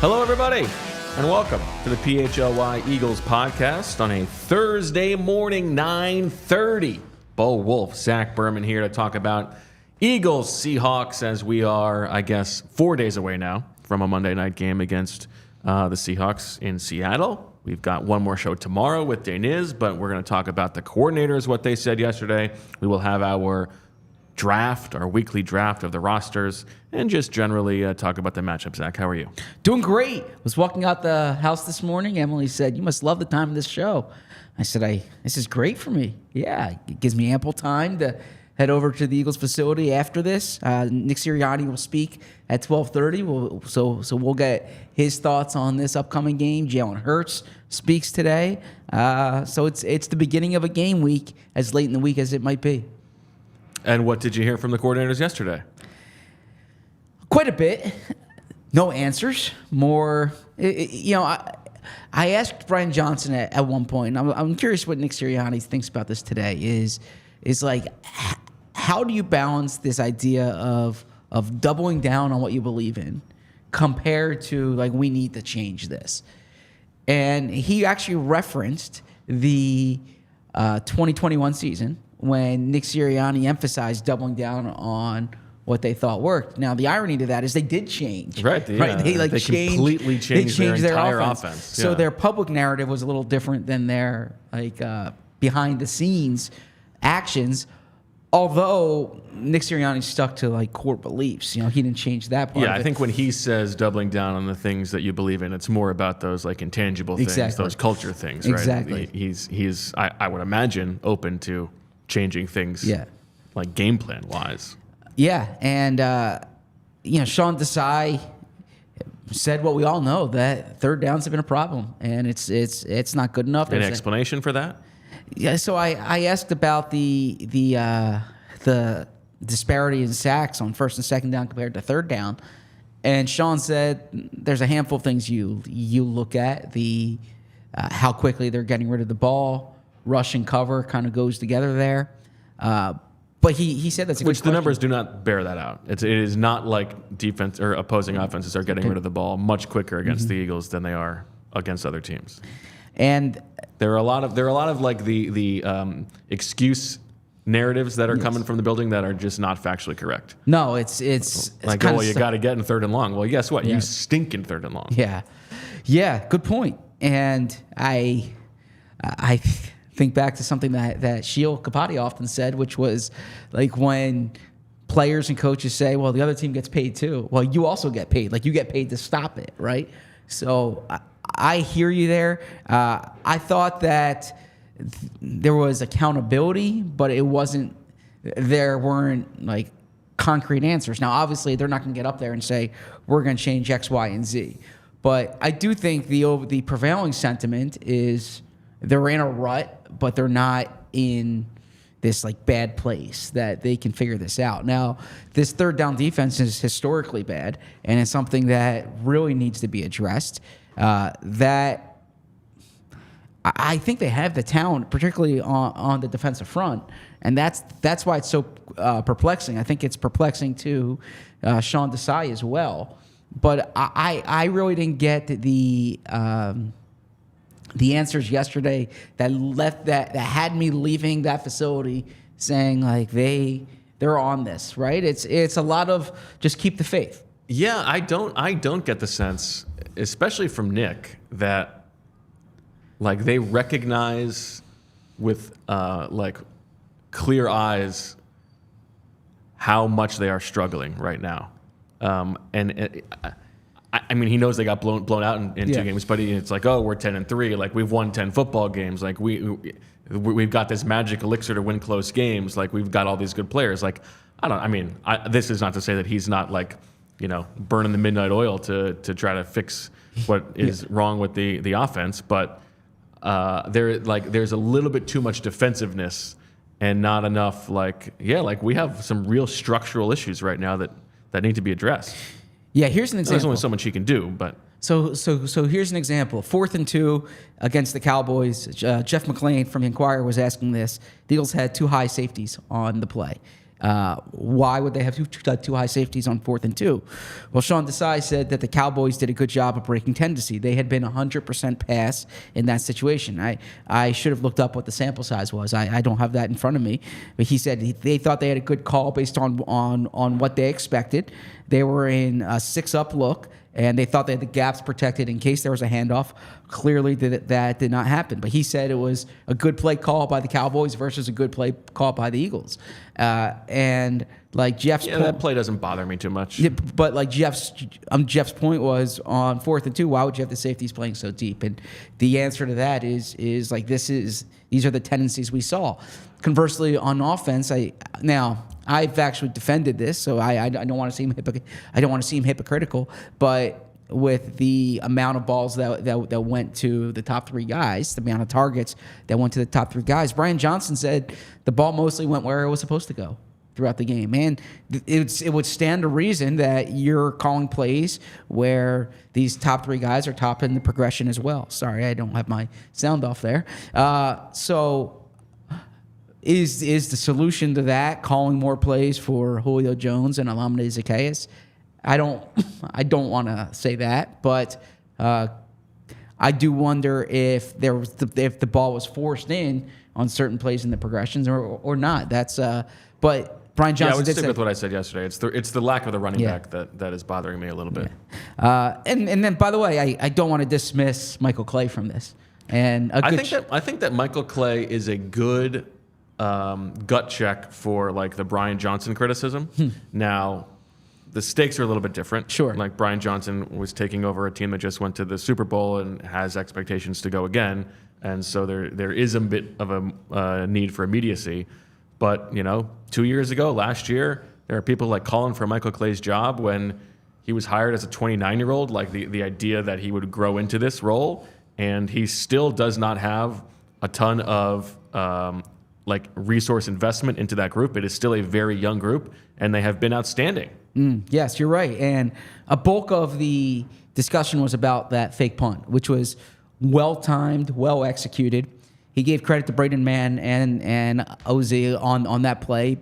Hello, everybody, and welcome to the PHLY Eagles podcast on a Thursday morning, 9:30. Bo Wulf, Zach Berman here to talk about Eagles Seahawks as we are, I guess, 4 days away now from a Monday night game against the Seahawks in Seattle. We've got one more show tomorrow with Daniz, but we're going to talk about the coordinators, what they said yesterday. We will have our draft, our weekly draft of the rosters, and just generally talk about the matchup. Zach, how are you? Doing great. Was walking out the house this morning. Emily said, "You must love the time of this show." I said, "This is great for me." Yeah, it gives me ample time to head over to the Eagles facility after this. Nick Sirianni will speak at 12:30. So we'll get his thoughts on this upcoming game. Jalen Hurts speaks today. So it's the beginning of a game week, as late in the week as it might be. And what did you hear from the coordinators yesterday? Quite a bit. No answers. More, I asked Brian Johnson at one point, and I'm curious what Nick Sirianni thinks about this today, is like, how do you balance this idea of doubling down on what you believe in compared to, like, we need to change this? And he actually referenced the 2021 season, when Nick Sirianni emphasized doubling down on what they thought worked. Now, the irony to that is they did change. Right. Yeah. They completely changed their entire offense. So their public narrative was a little different than their behind-the-scenes actions. Although Nick Sirianni stuck to core beliefs, he didn't change that part. Yeah, I think when he says doubling down on the things that you believe in, it's more about those intangible things, those culture things, right? Exactly. He's I would imagine open to changing things, like game plan wise. Yeah, and Sean Desai said what we all know, that third downs have been a problem, and it's not good enough. An explanation for that? Yeah, so I asked about the disparity in sacks on first and second down compared to third down, and Sean said there's a handful of things you look at, the how quickly they're getting rid of the ball. Rush and cover kind of goes together there. But he said that's a good Which the numbers do not bear that out. It is not like defense or opposing offenses are getting rid of the ball much quicker against the Eagles than they are against other teams. And there are a lot of the excuse narratives that are coming from the building that are just not factually correct. No, it's like, oh, well, you got to get in third and long. Well, guess what? Yeah. You stink in third and long. Yeah, good point. And I think back to something that Sheil Kapati often said, which was when players and coaches say, well, the other team gets paid too. Well, you also get paid. You get paid to stop it, right? So I hear you there. I thought that there was accountability, but there weren't concrete answers. Now, obviously, they're not going to get up there and say, we're going to change X, Y, and Z. But I do think the prevailing sentiment is they're in a rut, but they're not in this bad place that they can figure this out. Now, this third down defense is historically bad, and it's something that really needs to be addressed. That I think they have the talent, particularly on the defensive front, and that's why it's so perplexing. I think it's perplexing to Sean Desai as well. But I really didn't get the answers yesterday that had me leaving that facility saying they're on this, right? It's a lot of just keep the faith. Yeah, I don't get the sense, especially from Nick, that they recognize with clear eyes how much they are struggling right now. I mean, he knows they got blown out in 2 games, but it's we're 10-3. We've won 10 football games. We've got this magic elixir to win close games. We've got all these good players. This is not to say that he's not like, burning the midnight oil to try to fix what is wrong with the offense, but there's a little bit too much defensiveness and not enough we have some real structural issues right now that need to be addressed. Yeah, here's an example. There's only so much he can do, but So here's an example. 4th and 2 against the Cowboys. Jeff McClain from Inquirer was asking this. The Eagles had 2 high safeties on the play. Why would they have two high safeties on 4th and 2? Well, Sean Desai said that the Cowboys did a good job of breaking tendency. They had been 100% pass in that situation. I should have looked up what the sample size was. I don't have that in front of me. But he said they thought they had a good call based on what they expected. They were in a 6-up look, and they thought they had the gaps protected in case there was a handoff. Clearly, that did not happen. But he said it was a good play call by the Cowboys versus a good play call by the Eagles. And like Jeff's point, that play doesn't bother me too much. Yeah, but like Jeff's point was on 4th and 2, why would you have the safeties playing so deep? And the answer to that is like these are the tendencies we saw. Conversely, on offense, I've actually defended this, so I don't want to seem hypocritical, but with the amount of balls that went to the top 3 guys, the amount of targets that went to the top 3 guys, Brian Johnson said the ball mostly went where it was supposed to go throughout the game. And it would stand to reason that you're calling plays where these top 3 guys are top in the progression as well. Sorry, I don't have my sound off there. Is the solution to that calling more plays for Julio Jones and Olamide Zaccheaus? I don't want to say that, but I do wonder if if the ball was forced in on certain plays in the progressions or not. That's but Brian Johnson. Yeah, I would stick with what I said yesterday. It's the lack of the running back that is bothering me a little bit. Yeah. And then by the way, I don't want to dismiss Michael Clay from this. And I think that Michael Clay is a good gut check for like the Brian Johnson criticism. Now, the stakes are a little bit different. Sure. Like Brian Johnson was taking over a team that just went to the Super Bowl and has expectations to go again, and so there is a bit of a need for immediacy. But 2 years ago, last year, there are people like calling for Michael Clay's job when he was hired as a 29-year-old. Like the idea that he would grow into this role, and he still does not have a ton of resource investment into that group. It is still a very young group, and they have been outstanding. Yes, you're right. And a bulk of the discussion was about that fake punt, which was well-timed, well-executed. He gave credit to Braden Mann and OZ on that play.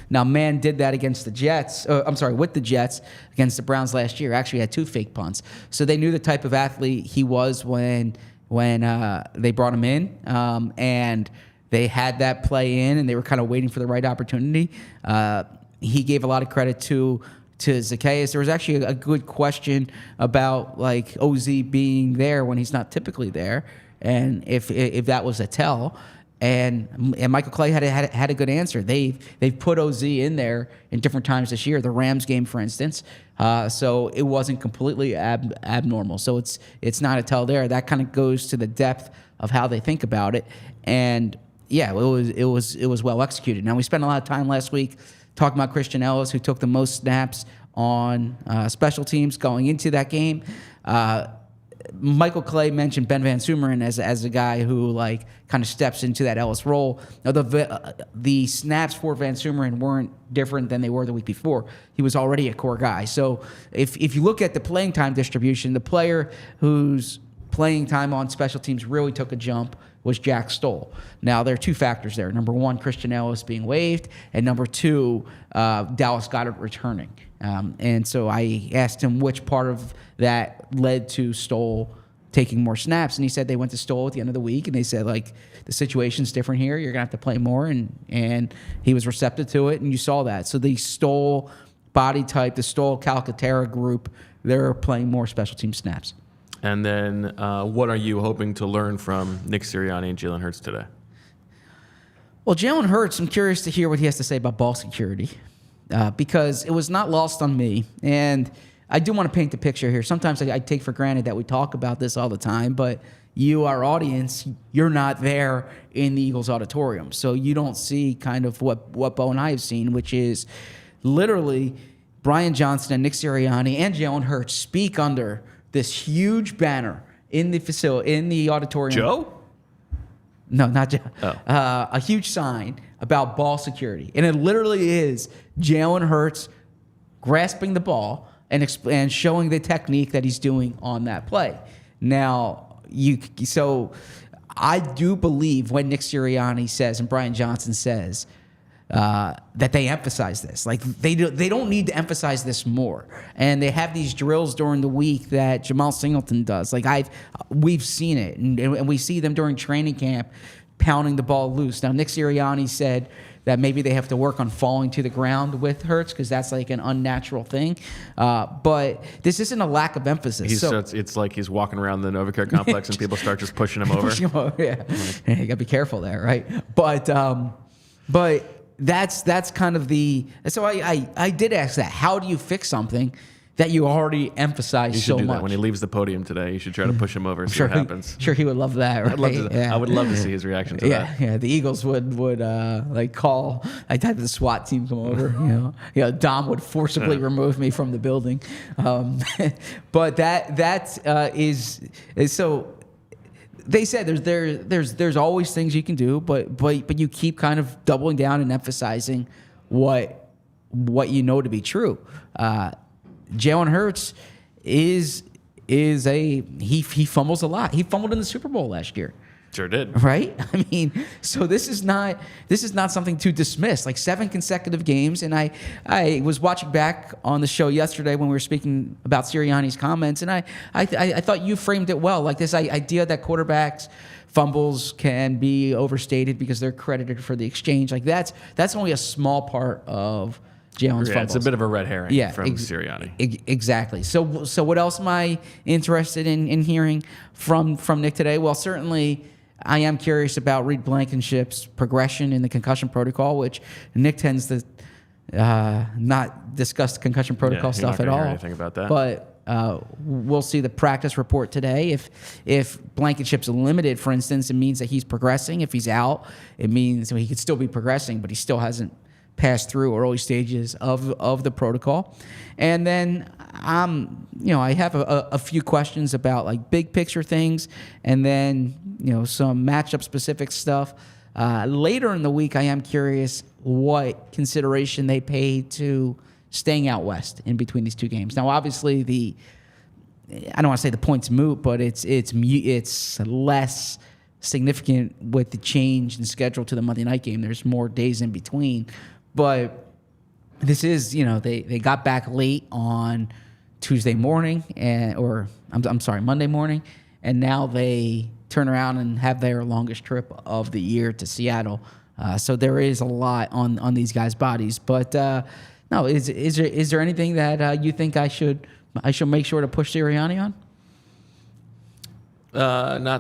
Now, Mann did that against the Jets. With the Jets against the Browns last year. Actually had 2 fake punts. So they knew the type of athlete he was when they brought him in. And they had that play in, and they were kind of waiting for the right opportunity. He gave a lot of credit to Zaccheaus. There was actually a good question about like OZ being there when he's not typically there, and if that was a tell. And Michael Clay had a good answer. They've put OZ in there in different times this year. The Rams game, for instance. So it wasn't completely abnormal. So it's not a tell there. That kind of goes to the depth of how they think about it. And yeah, it was well executed. Now we spent a lot of time last week talking about Christian Ellis, who took the most snaps on special teams going into that game. Michael Clay mentioned Ben Van Sumeren as a guy who like kind of steps into that Ellis role. Now the snaps for Van Sumeren weren't different than they were the week before. He was already a core guy. So if you look at the playing time distribution, the player whose playing time on special teams really took a jump was Jack Stoll. Now, there are 2 factors there. Number 1, Christian Ellis being waived, and number 2, Dallas Goedert returning. And so I asked him which part of that led to Stoll taking more snaps, and he said they went to Stoll at the end of the week, and they said, like, the situation's different here. You're going to have to play more, and he was receptive to it, and you saw that. So the Stoll body type, the Stoll Calcaterra group, they're playing more special team snaps. And then what are you hoping to learn from Nick Sirianni and Jalen Hurts today? Well, Jalen Hurts, I'm curious to hear what he has to say about ball security because it was not lost on me. And I do want to paint the picture here. Sometimes I take for granted that we talk about this all the time, but you, our audience, you're not there in the Eagles auditorium. So you don't see kind of what Bo and I have seen, which is literally Brian Johnson and Nick Sirianni and Jalen Hurts speak under this huge banner in the facility, in the auditorium. Joe? No, not Joe. Oh. A huge sign about ball security. And it literally is Jalen Hurts grasping the ball and showing the technique that he's doing on that play. Now, so I do believe when Nick Sirianni says and Brian Johnson says that they emphasize this. Like they don't need to emphasize this more. And they have these drills during the week that Jamal Singleton does. Like we've seen it, and we see them during training camp pounding the ball loose. Now Nick Sirianni said that maybe they have to work on falling to the ground with Hurts because that's like an unnatural thing. But this isn't a lack of emphasis. So it's like he's walking around the Novacare complex and people start just pushing him over. Yeah. You got to be careful there, right? But that's kind of the. So I did ask that. How do you fix something that you already emphasize You should so do much? that when he leaves the podium today. You should try to push him over and see what happens. Sure, he would love that. Right? I would love to see his reaction to that. Yeah. The Eagles would like call. I'd have the SWAT team come over. Dom would forcibly remove me from the building. But that is so. They said there's always things you can do, but you keep kind of doubling down and emphasizing what you know to be true. Jalen Hurts he fumbles a lot. He fumbled in the Super Bowl last year. Sure did. Right? I mean, so this is not something to dismiss. Like 7 consecutive games, and I was watching back on the show yesterday when we were speaking about Sirianni's comments, and I thought you framed it well. Like this idea that quarterbacks fumbles can be overstated because they're credited for the exchange. Like that's only a small part of Jalen's fumbles. It's a bit of a red herring from Sirianni. Exactly. So what else am I interested in hearing from Nick today? Well, certainly I am curious about Reed Blankenship's progression in the concussion protocol, which Nick tends to not discuss the concussion protocol stuff at all. Anything about that. But we'll see the practice report today. If Blankenship's limited, for instance, it means that he's progressing. If he's out, it means he could still be progressing, but he still hasn't passed through early stages of the protocol. And then I have a few questions about like big picture things, and then some matchup specific stuff. Later in the week, I am curious what consideration they pay to staying out west in between these two games. Now, obviously, I don't want to say the point's moot, but it's less significant with the change in schedule to the Monday night game. There's more days in between. But this is, they got back late on Tuesday morning, Monday morning, and now they turn around and have their longest trip of the year to Seattle. So there is a lot on these guys' bodies. But no, is there anything that you think I should make sure to push Sirianni on?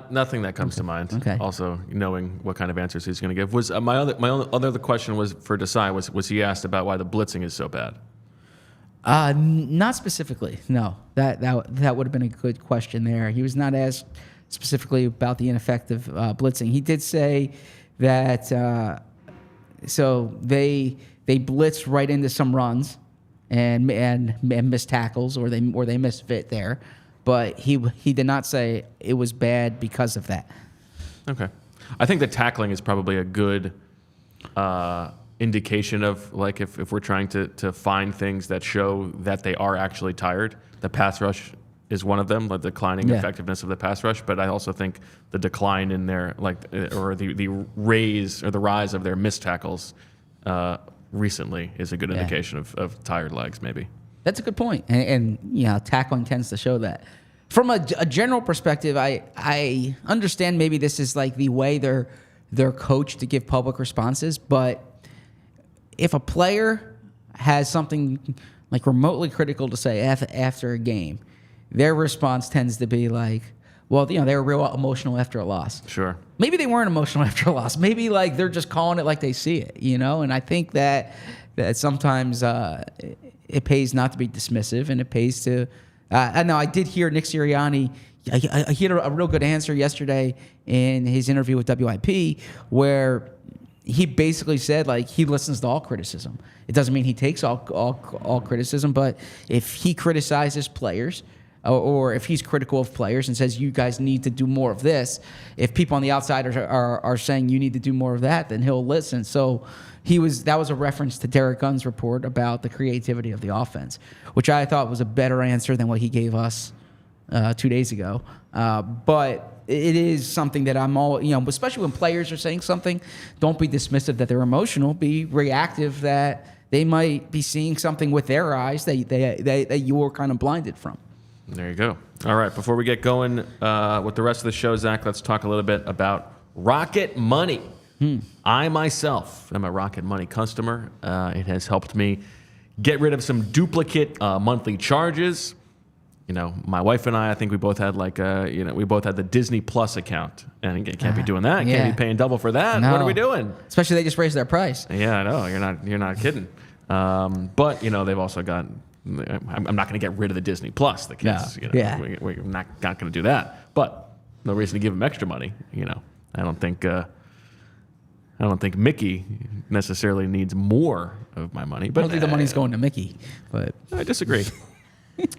Nothing that comes to mind. Okay. Also, knowing what kind of answers he's going to give was my other question was for Desai was he asked about why the blitzing is so bad? Not specifically. No, that would have been a good question there. He was not asked specifically about the ineffective blitzing. He did say that so they blitz right into some runs and missed tackles or they misfit there. But he did not say it was bad because of that. Okay. I think the tackling is probably a good indication of, like, if we're trying to find things that show that they are actually tired. The pass rush is one of them, the declining effectiveness of the pass rush. But I also think the decline in their, or the rise of their missed tackles recently is a good indication of tired legs, maybe. That's a good point. And tackling tends to show that. From a general perspective, I understand maybe this is like the way they're coached to give public responses, but if a player has something like remotely critical to say after a game, their response tends to be like, well, they were real emotional after a loss. Sure. Maybe they weren't emotional after a loss. Maybe like they're just calling it like they see it, And I think that sometimes it pays not to be dismissive, and it pays to. I know I did hear Nick Sirianni he had a real good answer yesterday in his interview with WIP, where he basically said, like, he listens to all criticism. It doesn't mean he takes all criticism, but if he criticizes players, or if he's critical of players and says, you guys need to do more of this, if people on the outside are saying you need to do more of that, then he'll listen. So that was a reference to Derek Gunn's report about the creativity of the offense, which I thought was a better answer than what he gave us 2 days ago. But it is something that I'm especially when players are saying something, don't be dismissive that they're emotional. Be reactive that they might be seeing something with their eyes that you were kind of blinded from. There you go. All right, before we get going with the rest of the show, Zach, let's talk a little bit about Rocket Money. I myself am a Rocket Money customer. It has helped me get rid of some duplicate monthly charges. My wife and I think we both had we both had the Disney Plus account, and you can't be doing that. You can't be paying double for that. No. What are we doing? Especially they just raised their price. Yeah, I know. You're not kidding. But they've also got. I'm not going to get rid of the Disney Plus. The kids, we're not going to do that. But no reason to give them extra money. I don't think Mickey necessarily needs more of my money. But I don't think the money's going to Mickey. But I disagree.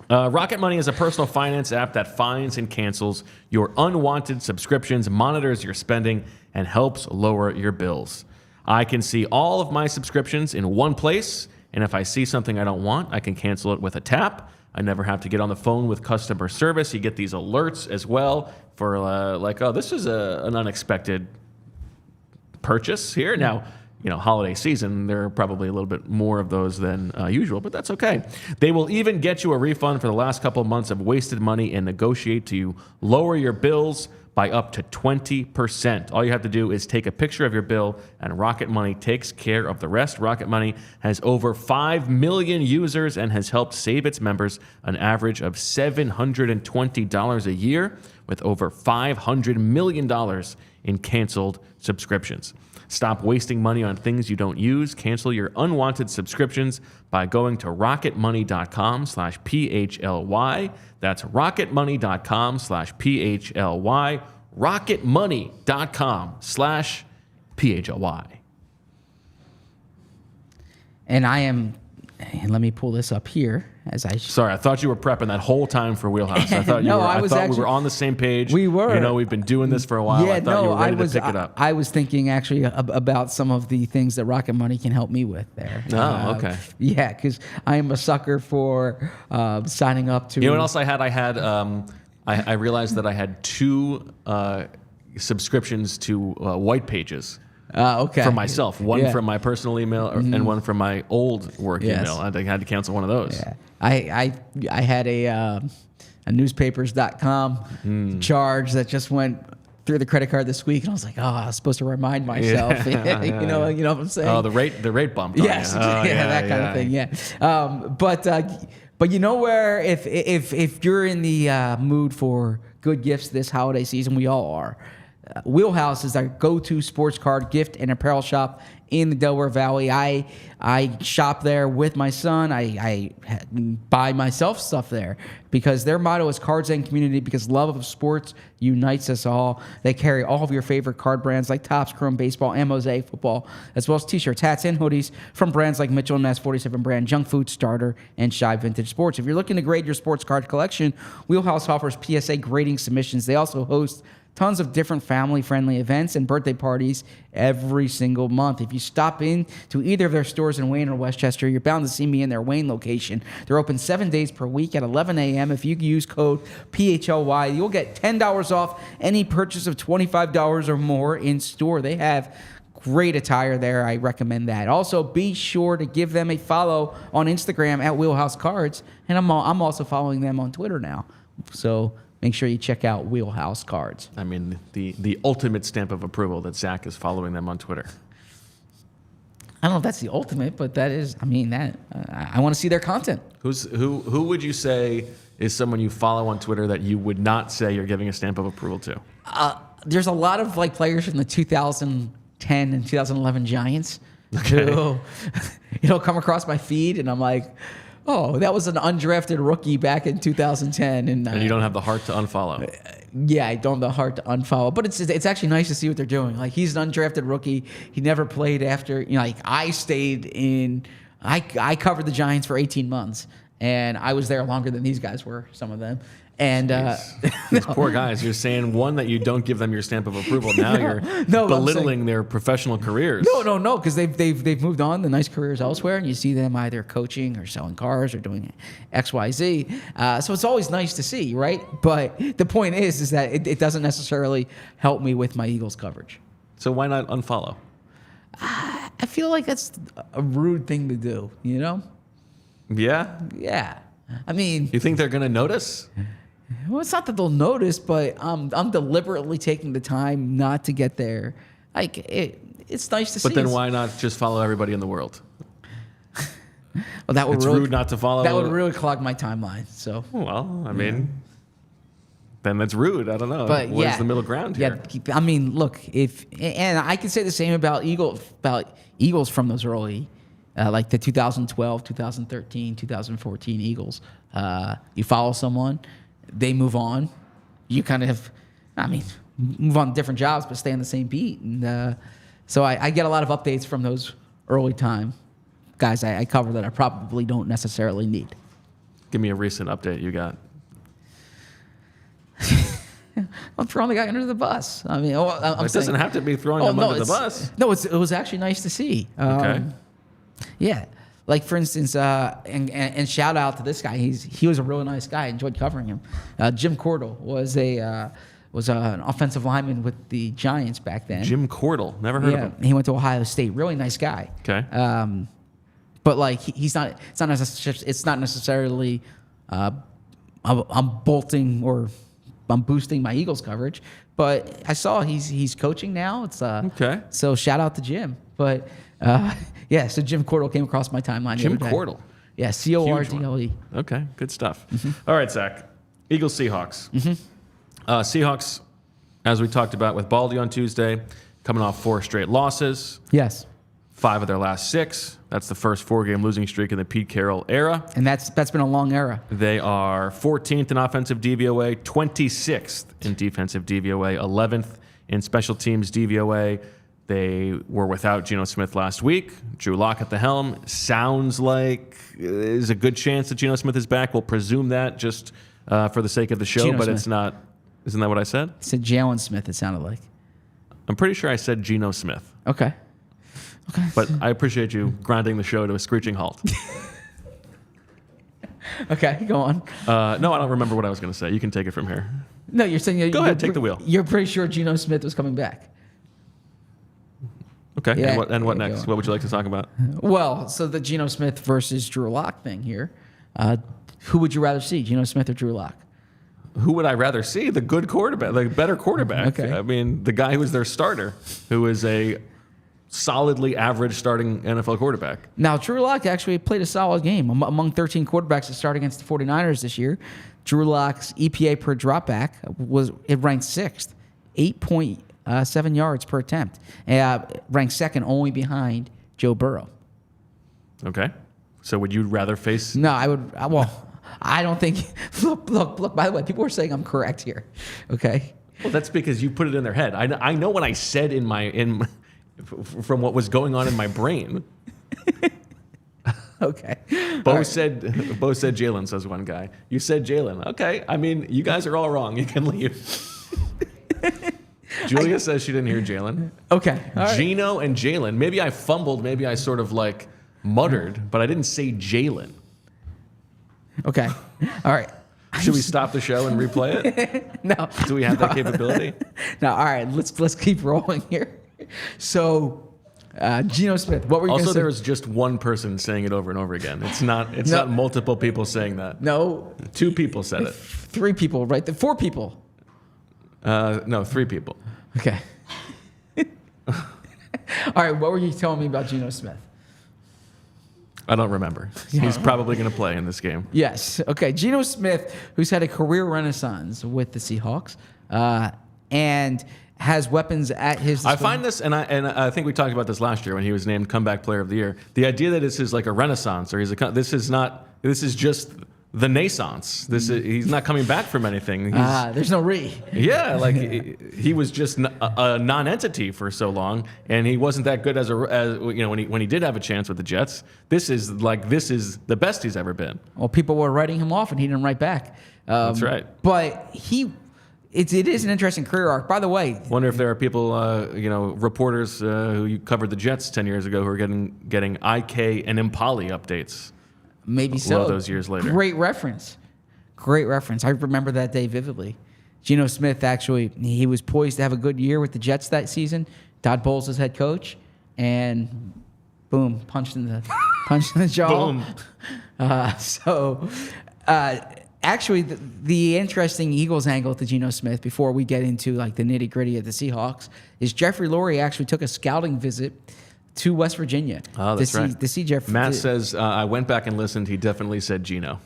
Rocket Money is a personal finance app that finds and cancels your unwanted subscriptions, monitors your spending, and helps lower your bills. I can see all of my subscriptions in one place, and if I see something I don't want, I can cancel it with a tap. I never have to get on the phone with customer service. You get these alerts as well for this is an unexpected purchase here. Now, holiday season, there are probably a little bit more of those than usual, but that's okay. They will even get you a refund for the last couple of months of wasted money and negotiate to lower your bills by up to 20%. All you have to do is take a picture of your bill, and Rocket Money takes care of the rest. Rocket Money has over 5 million users and has helped save its members an average of $720 a year, with over $500 million in canceled subscriptions. Stop wasting money on things you don't use. Cancel your unwanted subscriptions by going to rocketmoney.com/PHLY. That's rocketmoney.com/PHLY. rocketmoney.com/PHLY. And let me pull this up here Sorry, I thought you were prepping that whole time for Wheelhouse. I thought we were on the same page. We were. We've been doing this for a while. I thought you were ready to pick it up. I was thinking actually about some of the things that Rocket Money can help me with there. Oh, okay. Yeah, because I am a sucker for signing up to. You know what else I had? I realized that I had 2 subscriptions to White Pages. Okay. For myself. One from my personal email and one from my old work email. I had to cancel one of those. Yeah. I had a newspapers.com charge that just went through the credit card this week, and I was like, I was supposed to remind myself. Yeah. you know what I'm saying? Oh, the rate bump. Yes. That kind of thing. Yeah. But you know where if you're in the mood for good gifts this holiday season, we all are. Wheelhouse is our go-to sports card gift and apparel shop in the Delaware Valley. I shop there with my son. I buy myself stuff there because their motto is cards and community, because love of sports unites us all. They carry all of your favorite card brands like Topps, Chrome Baseball, and Mosaic Football, as well as t-shirts, hats, and hoodies from brands like Mitchell & Ness, 47 Brand, Junk Food, Starter, and Shy Vintage Sports. If you're looking to grade your sports card collection, Wheelhouse offers PSA grading submissions. They also host tons of different family-friendly events and birthday parties every single month. If you stop in to either of their stores in Wayne or Westchester, you're bound to see me in their Wayne location. They're open 7 days per week at 11 a.m. If you use code PHLY, you'll get $10 off any purchase of $25 or more in store. They have great attire there. I recommend that. Also, be sure to give them a follow on Instagram at Wheelhouse Cards, and I'm also following them on Twitter now. So make sure you check out Wheelhouse Cards. I mean, the ultimate stamp of approval that Zach is following them on Twitter. I don't know if that's the ultimate, but that is. I mean, I want to see their content. Who would you say is someone you follow on Twitter that you would not say you're giving a stamp of approval to? There's a lot of players from the 2010 and 2011 Giants who come across my feed, and I'm like, Oh, that was an undrafted rookie back in 2010. And you don't have the heart to unfollow. Yeah, I don't have the heart to unfollow. But it's actually nice to see what they're doing. Like, he's an undrafted rookie. He never played after, like, I covered the Giants for 18 months. And I was there longer than these guys were, some of them. And these poor guys, you're saying, one, that you don't give them your stamp of approval. Now you're belittling their professional careers. No, because they've moved on to nice careers elsewhere, and you see them either coaching or selling cars or doing XYZ. So it's always nice to see, right? But the point is that it doesn't necessarily help me with my Eagles coverage. So why not unfollow? I feel like that's a rude thing to do, you know? Yeah? Yeah. I mean... You think they're going to notice? Well, it's not that they'll notice, but I'm deliberately taking the time not to get there. Like, it's nice to see. But then why not just follow everybody in the world? Well, that would it's rude not to follow. That would really clog my timeline. So. Well, I mean, then that's rude. I don't know. But where's the middle ground here? Yeah, I mean, look, and I can say the same about Eagles from those early, like the 2012, 2013, 2014 Eagles. You follow someone. They move on. You kind of, move on to different jobs, but stay on the same beat. And so I get a lot of updates from those early time guys I cover that I probably don't necessarily need. Give me a recent update you got. I'm throwing the guy under the bus. I mean, it doesn't have to be throwing him under the bus. No, it was actually nice to see. Okay. Yeah. Like, for instance, and shout out to this guy. He was a really nice guy. I enjoyed covering him. Jim Cordell was an offensive lineman with the Giants back then. Jim Cordell, never heard of him. He went to Ohio State. Really nice guy. Okay. But like he's not. It's not necessarily. I'm bolting or I'm boosting my Eagles coverage. But I saw he's coaching now. It's okay. So shout out to Jim. But. So Jim Cordell came across my timeline. Jim Cordell. Yeah, Cordle. Okay, good stuff. All right, Zach. Eagles Seahawks. Seahawks, as we talked about with Baldy on Tuesday, coming off 4 straight losses. Yes. 5 of their last 6. That's the first 4-game losing streak in the Pete Carroll era. And that's been a long era. They are 14th in offensive DVOA, 26th in defensive DVOA, 11th in special teams DVOA. They were without Geno Smith last week. Drew Lock at the helm. Sounds like there's a good chance that Geno Smith is back. We'll presume that just for the sake of the show, Geno but Smith. It's not. Isn't that what I said? I said Jalen Smith, it sounded like. I'm pretty sure I said Geno Smith. Okay. But I appreciate you grinding the show to a screeching halt. Okay, go on. No, I don't remember what I was going to say. You can take it from here. No, you're saying... Go ahead, take the wheel. You're pretty sure Geno Smith was coming back. Okay, yeah, and what next? What would you like to talk about? Well, so the Geno Smith versus Drew Lock thing here. Who would you rather see, Geno Smith or Drew Lock? Who would I rather see? The good quarterback, the better quarterback. Okay. I mean, the guy who was their starter, who is a solidly average starting NFL quarterback. Now, Drew Lock actually played a solid game. Among 13 quarterbacks that start against the 49ers this year, Drew Lock's EPA per dropback ranked 6th, 8.7 yards per attempt, ranked second only behind Joe Burrow. Okay. So would you rather face... No, I would... I don't think... Look, by the way, people are saying I'm correct here. Okay? Well, that's because you put it in their head. I know what I said from what was going on in my brain. Okay. Bo said Jalen, says one guy. You said Jalen. Okay. I mean, you guys are all wrong. You can leave. Julia says she didn't hear Jalen. Okay. All right. Geno and Jalen. Maybe I fumbled. Maybe I sort of like muttered, but I didn't say Jalen. Okay. All right. Should we stop the show and replay it? No. Do we have that capability? No. All right. Let's keep rolling here. So, Geno Smith. What were you also? gonna say? There was just one person saying it over and over again. It's not multiple people saying that. No. 2 people said it. 3 people, right? 4 people. No, 3 people. Okay. All right. What were you telling me about Geno Smith? I don't remember. He's probably going to play in this game. Yes. Okay. Geno Smith, who's had a career renaissance with the Seahawks, and has weapons at his disposal. I find this, and I think we talked about this last year when he was named Comeback Player of the Year. The idea that this is like a renaissance, or this is not this is just the naissance. He's not coming back from anything. There's no re. Yeah, like he was just a non-entity for so long, and he wasn't that good as when he did have a chance with the Jets. This is the best he's ever been. Well, people were writing him off, and he didn't write back. That's right. But it is an interesting career arc. By the way, wonder if there are people, reporters who covered the Jets 10 years ago who are getting IK and Impali updates. Maybe so. All those years later. Great reference. I remember that day vividly. Geno Smith, actually, he was poised to have a good year with the Jets that season. Todd Bowles was head coach, and boom, punched in the jaw. Boom. Actually, the interesting Eagles angle to Geno Smith, before we get into like the nitty gritty of the Seahawks, is Jeffrey Lurie actually took a scouting visit to West Virginia. Oh, that's right. To see Jeffrey. Matt says, I went back and listened. He definitely said Geno.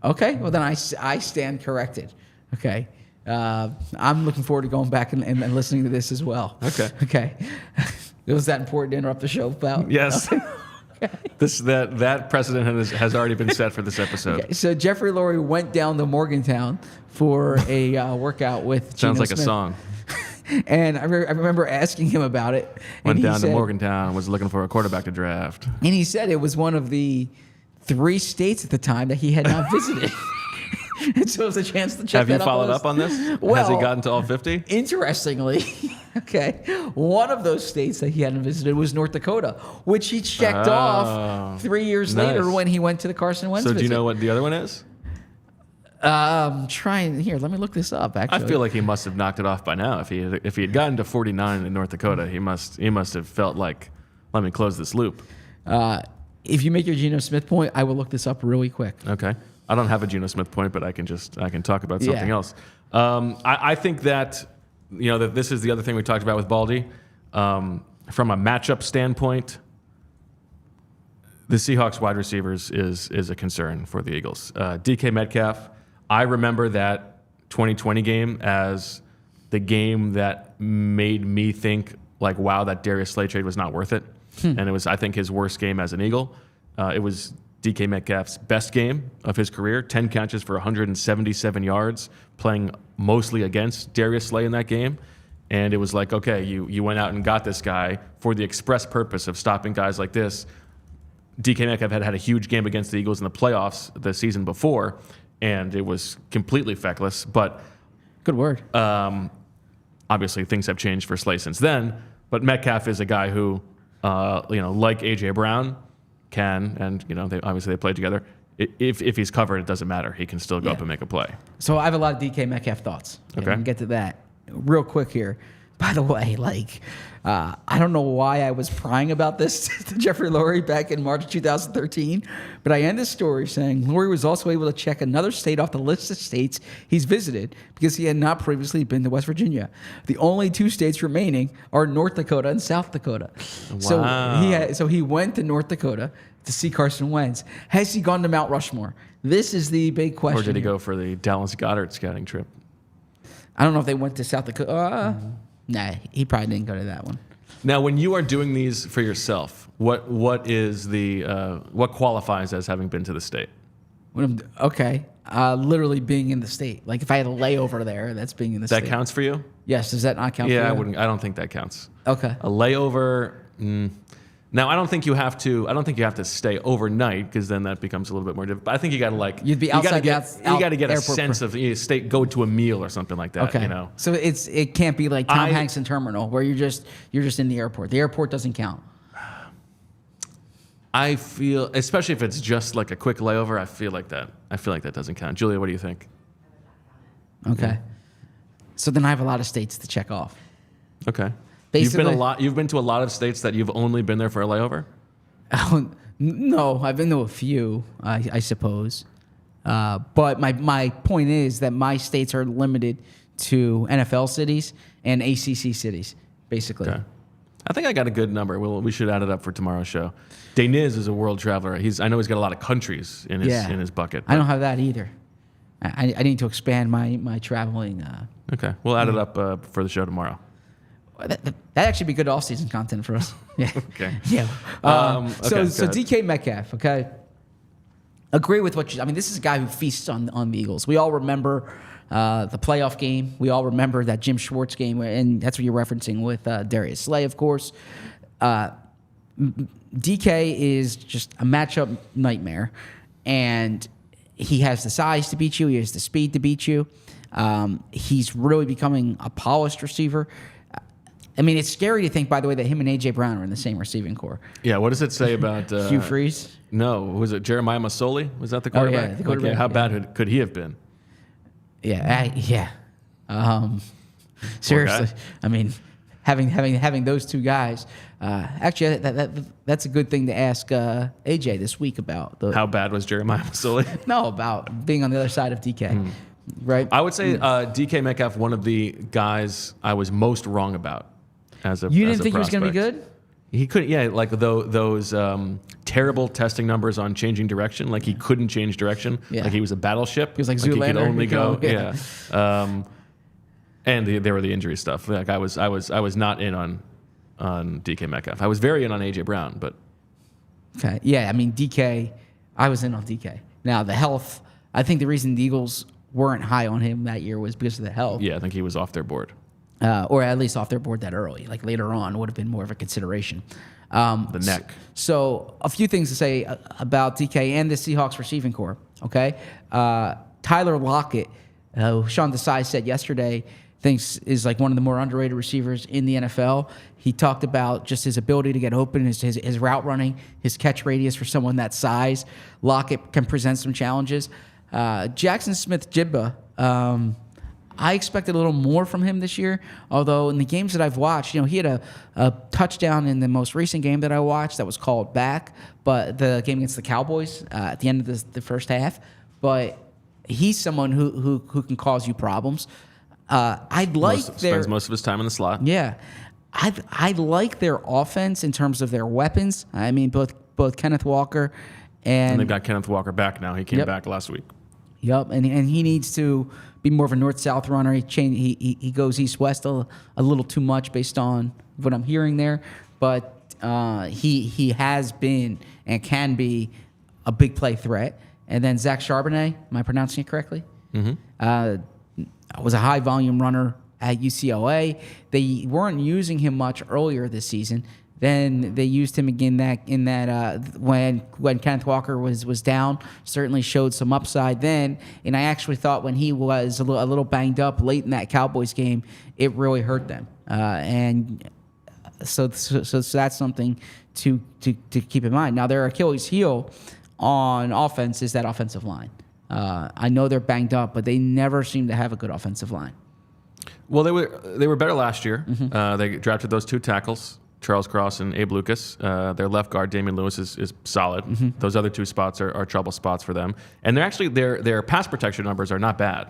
Okay, well then I stand corrected. Okay, I'm looking forward to going back and listening to this as well. Okay. It was that important to interrupt the show about? Yes. That precedent has already been set for this episode. Okay, so Jeffrey Lurie went down to Morgantown for a workout with Geno Sounds like Smith. a song. And I remember asking him about it. Went down to Morgantown, was looking for a quarterback to draft. And he said it was one of the 3 states at the time that he had not visited. And so it was a chance to check Have that you followed up on this? Well, has he gotten to all 50? Interestingly, okay, one of those states that he hadn't visited was North Dakota, which he checked off 3 years later when he went to the Carson Wentz visit. So do you know what the other one is? Here, let me look this up, actually. I feel like he must have knocked it off by now. If he had gotten to 49 in North Dakota, he must have felt like, let me close this loop. If you make your Geno Smith point, I will look this up really quick. Okay. I don't have a Geno Smith point, but I can talk about something else. I think that that this is the other thing we talked about with Baldy. From a matchup standpoint, the Seahawks wide receivers is a concern for the Eagles. DK Metcalf, I remember that 2020 game as the game that made me think like, wow, that Darius Slay trade was not worth it. And it was, I think, his worst game as an Eagle. It was DK Metcalf's best game of his career, 10 catches for 177 yards, playing mostly against Darius Slay in that game. And it was like, okay, you went out and got this guy for the express purpose of stopping guys like this. DK Metcalf had a huge game against the Eagles in the playoffs the season before, and it was completely feckless. But good word. Obviously, things have changed for Slay since then. But Metcalf is a guy who, like A.J. Brown, can, and they played together. If he's covered, it doesn't matter. He can still go up and make a play. So I have a lot of DK Metcalf thoughts. Okay. We can get to that real quick here. By the way, I don't know why I was prying about this to Jeffrey Lurie back in March 2013, but I end this story saying Lurie was also able to check another state off the list of states he's visited because he had not previously been to West Virginia. The only 2 states remaining are North Dakota and South Dakota. Wow. So he went to North Dakota to see Carson Wentz. Has he gone to Mount Rushmore? This is the big question. Or did he here. go for the Dallas Goedert scouting trip? I don't know if they went to South Dakota. Nah, he probably didn't go to that one. Now, when you are doing these for yourself, what qualifies as having been to the state? Literally being in the state. Like if I had a layover there, that's being in the state. That counts for you? Yes. Does that not count? Yeah, for you? I don't think that counts. Okay. A layover. Now, I don't think you have to stay overnight because then that becomes a little bit more difficult. But I think you got to you'd be outside. You got to get a sense of go to a meal or something like that. Okay. So it can't be like Tom Hanks in Terminal where you're just in the airport. The airport doesn't count. I feel, especially if it's just like a quick layover, I feel like that doesn't count. Julia, what do you think? Okay. So then I have a lot of states to check off. Okay. Basically, You've been to a lot of states that you've only been there for a layover? No, I've been to a few, I suppose. But my point is that my states are limited to NFL cities and ACC cities, basically. Okay. I think I got a good number. We should add it up for tomorrow's show. Deniz is a world traveler. I know he's got a lot of countries in his bucket. I don't have that either. I need to expand my traveling. Okay, we'll add it up for the show tomorrow. That'd actually be good off-season content for us. Yeah. Okay. Yeah. So so DK Metcalf, okay? agree with what you. I mean, this is a guy who feasts on the Eagles. We all remember the playoff game. We all remember that Jim Schwartz game, and that's what you're referencing with Darius Slay, of course. DK is just a matchup nightmare, and he has the size to beat you. He has the speed to beat you. He's really becoming a polished receiver. I mean, it's scary to think, by the way, that him and A.J. Brown are in the same receiving core. Yeah, what does it say about... Hugh Freeze? No, was it Jeremiah Masoli? Was that the quarterback? Oh, yeah, the quarterback. Okay, how bad could he have been? Yeah. Seriously. I mean, having those two guys... actually, that's a good thing to ask A.J. this week about. How bad was Jeremiah Masoli? No, about being on the other side of DK. Right? I would say DK Metcalf, one of the guys I was most wrong about. You didn't think he was going to be good? He couldn't, like those terrible testing numbers on changing direction. Like he couldn't change direction. Yeah. Like he was a battleship. He was like Zoolander. He could only go. Yeah. And there were the injury stuff. Like I was not in on DK Metcalf. I was very in on AJ Brown, but okay, yeah. I mean DK. I was in on DK. Now the health. I think the reason the Eagles weren't high on him that year was because of the health. Yeah, I think he was off their board. Or at least off their board that early. Like later on would have been more of a consideration. The neck. So a few things to say about DK and the Seahawks receiving core. Okay, Tyler Lockett, Sean Desai said yesterday, thinks is like one of the more underrated receivers in the NFL. He talked about just his ability to get open, his route running, his catch radius for someone that size. Lockett can present some challenges. Jaxon Smith-Njigba, I expected a little more from him this year, although in the games that I've watched, he had a touchdown in the most recent game that I watched that was called back, but the game against the Cowboys at the end of the first half. But he's someone who can cause you problems. Spends most of his time in the slot. Yeah. I like their offense in terms of their weapons. I mean, both Kenneth Walker and they've got Kenneth Walker back now. He came back last week. Yep, and he needs to be more of a north-south runner. He goes east-west a little too much based on what I'm hearing there, but he has been and can be a big play threat. And then Zach Charbonnet, am I pronouncing it correctly? Mm-hmm. Was a high-volume runner at UCLA. They weren't using him much earlier this season. Then they used him again when Kenneth Walker was down. Certainly showed some upside then. And I actually thought when he was a little banged up late in that Cowboys game, it really hurt them. And so that's something to keep in mind. Now their Achilles heel on offense is that offensive line. I know they're banged up, but they never seem to have a good offensive line. Well, they were better last year. Mm-hmm. They drafted those two tackles, Charles Cross and Abe Lucas. Their left guard, Damian Lewis, is solid. Mm-hmm. Those other two spots are trouble spots for them. And they're actually their pass protection numbers are not bad.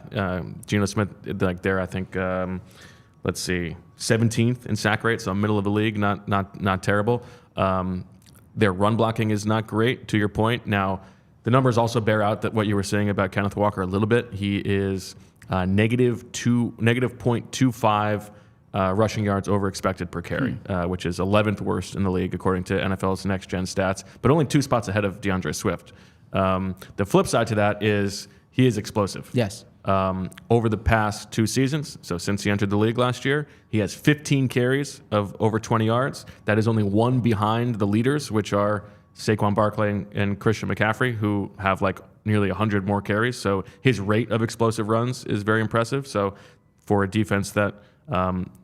Geno Smith, they're I think 17th in sack rate, so middle of the league, not terrible. Their run blocking is not great, to your point. Now, the numbers also bear out that what you were saying about Kenneth Walker a little bit. He is negative 0.25 rushing yards over expected per carry, which is 11th worst in the league according to NFL's Next Gen Stats, but only 2 spots ahead of DeAndre Swift. The flip side to that is he is explosive. Yes. Over the past 2 seasons, so since he entered the league last year, he has 15 carries of over 20 yards. That is only one behind the leaders, which are Saquon Barkley and Christian McCaffrey, who have like nearly 100 more carries. So his rate of explosive runs is very impressive. So for a defense that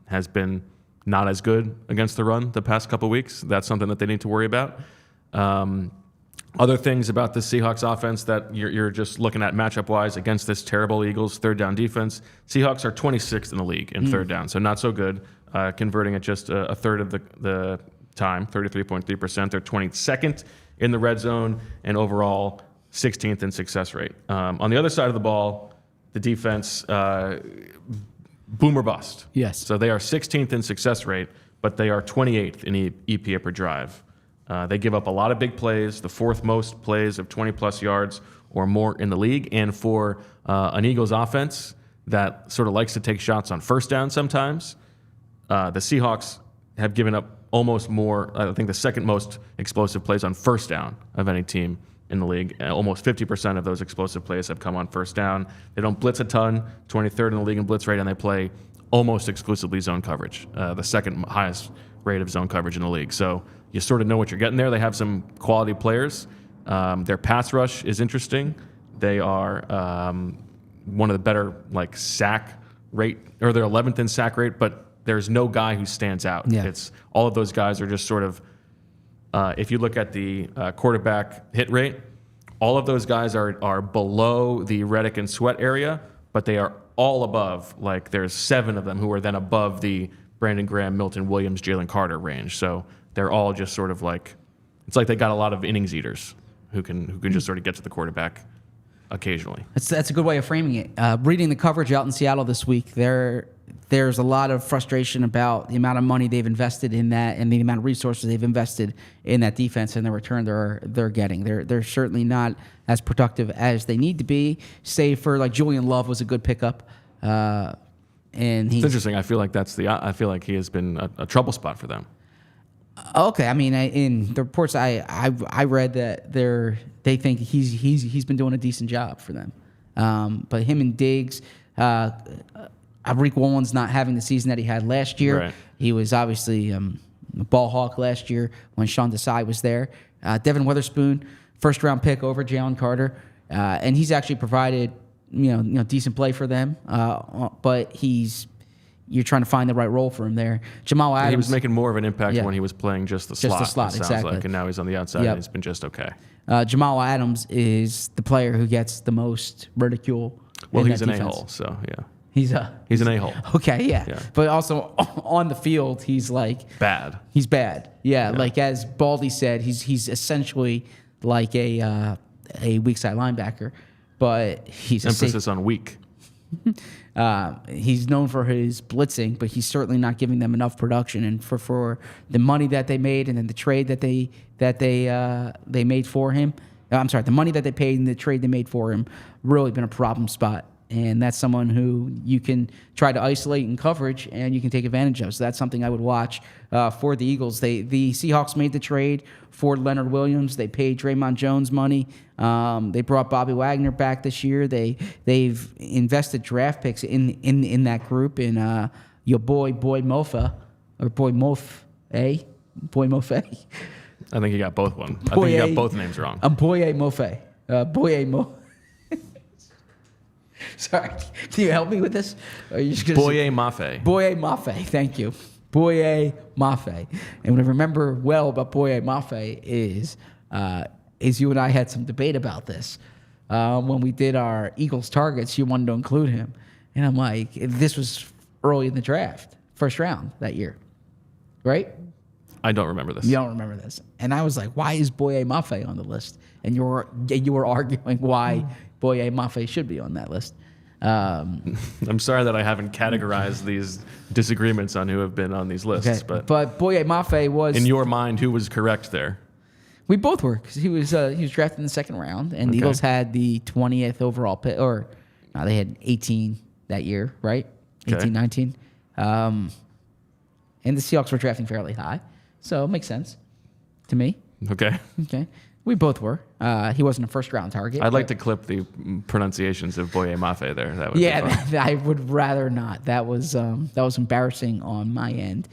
has been not as good against the run the past couple weeks, that's something that they need to worry about. Other things about the Seahawks offense that you're just looking at matchup-wise against this terrible Eagles third down defense. Seahawks are 26th in the league in third down, so not so good, converting at just a third of the time, 33.3%. They're 22nd in the red zone and overall 16th in success rate. On the other side of the ball, the defense, boom or bust. Yes. So they are 16th in success rate, but they are 28th in EPA per drive. They give up a lot of big plays, the 4th most plays of 20-plus yards or more in the league. And for an Eagles offense that sort of likes to take shots on first down sometimes, the Seahawks have given up almost more, I think the second most explosive plays on first down of any team in the league. Almost 50% of those explosive plays have come on first down. They don't blitz a ton, 23rd in the league in blitz rate, and they play almost exclusively zone coverage, the second highest rate of zone coverage in the league. So you sort of know what you're getting there. They have some quality players. Their pass rush is interesting. They are one of the better sack rate, or they're 11th in sack rate, but there's no guy who stands out. Yeah. It's all of those guys are just sort of, if you look at the quarterback hit rate, all of those guys are below the Reddick and Sweat area, but they are all above. There's 7 of them who are then above the Brandon Graham, Milton Williams, Jalen Carter range. So they're all just sort of it's like they got a lot of innings eaters who can just sort of get to the quarterback occasionally. That's a good way of framing it. Reading the coverage out in Seattle this week, there's a lot of frustration about the amount of money they've invested in that and the amount of resources they've invested in that defense and the return they're getting. They're certainly not as productive as they need to be, save for Julian Love was a good pickup. And it's interesting. I feel like he has been a trouble spot for them. Okay, I mean, in the reports I read that they think he's been doing a decent job for them, but him and Diggs, Arik Woolen's not having the season that he had last year. Right. He was obviously a ball hawk last year when Sean Desai was there. Devin Witherspoon, first round pick over Jalen Carter, and he's actually provided decent play for them, but you're trying to find the right role for him there. Jamal Adams. He was making more of an impact when he was playing just the slot. Just the slot, it sounds exactly. like, and now he's on the outside, and he's been just okay. Jamal Adams is the player who gets the most ridicule. Well, in he's that an defense. a-hole, so yeah. He's an a-hole. Okay, yeah. But also on the field, he's bad. He's bad. Yeah, as Baldy said, he's essentially like a weak side linebacker, but he's emphasis on weak. He's known for his blitzing, but he's certainly not giving them enough production. And for the money that they made, and then the trade that they made for him. I'm sorry, the money that they paid and the trade they made for him really been a problem spot. And that's someone who you can try to isolate in coverage and you can take advantage of. So that's something I would watch for the Eagles. The Seahawks made the trade for Leonard Williams. They paid Draymond Jones money. They brought Bobby Wagner back this year. They've invested draft picks in that group in your Boy Mofa or Boy Mof, Boy Mofe. I think you got both one. I think you got both names wrong. Boye Mofe. Boye Mo. Sorry, can you help me with this? Or are you just Boye Mafe. Boye Mafe, thank you. Boye Mafe. And what I remember well about Boye Mafe is you and I had some debate about this. When we did our Eagles targets, you wanted to include him. And I'm like, this was early in the draft, first round that year, right? I don't remember this. You don't remember this. And I was like, why is Boye Mafe on the list? And you were arguing why Boye Mafe should be on that list. I'm sorry that I haven't categorized these disagreements on who have been on these lists. Okay. But Boye Mafe was... In your mind, who was correct there? We both were, because he was drafted in the second round, and the Eagles had the 20th overall pick, or no, they had 18 that year, right? 18, 19. And the Seahawks were drafting fairly high, so it makes sense to me. Okay. We both were. He wasn't a first-round target. I'd like to clip the pronunciations of Boye Mafe there. That would be fun. I would rather not. That was embarrassing on my end.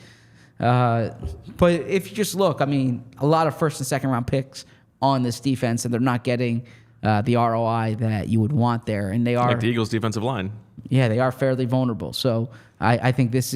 But if you just look, I mean, a lot of first and second-round picks on this defense, and they're not getting the ROI that you would want there. And they are like the Eagles' defensive line. Yeah, they are fairly vulnerable. So I think this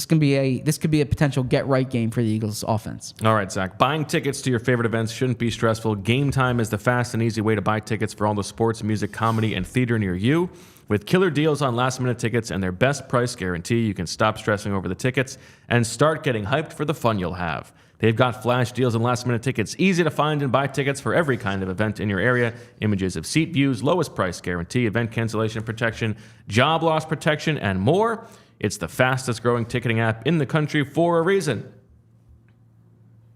could be a potential get-right game for the Eagles' offense. All right, Zach. Buying tickets to your favorite events shouldn't be stressful. Game Time is the fast and easy way to buy tickets for all the sports, music, comedy, and theater near you. With killer deals on last-minute tickets and their best price guarantee, you can stop stressing over the tickets and start getting hyped for the fun you'll have. They've got flash deals and last-minute tickets, easy to find and buy tickets for every kind of event in your area, images of seat views, lowest price guarantee, event cancellation protection, job loss protection, and more. It's the fastest-growing ticketing app in the country for a reason.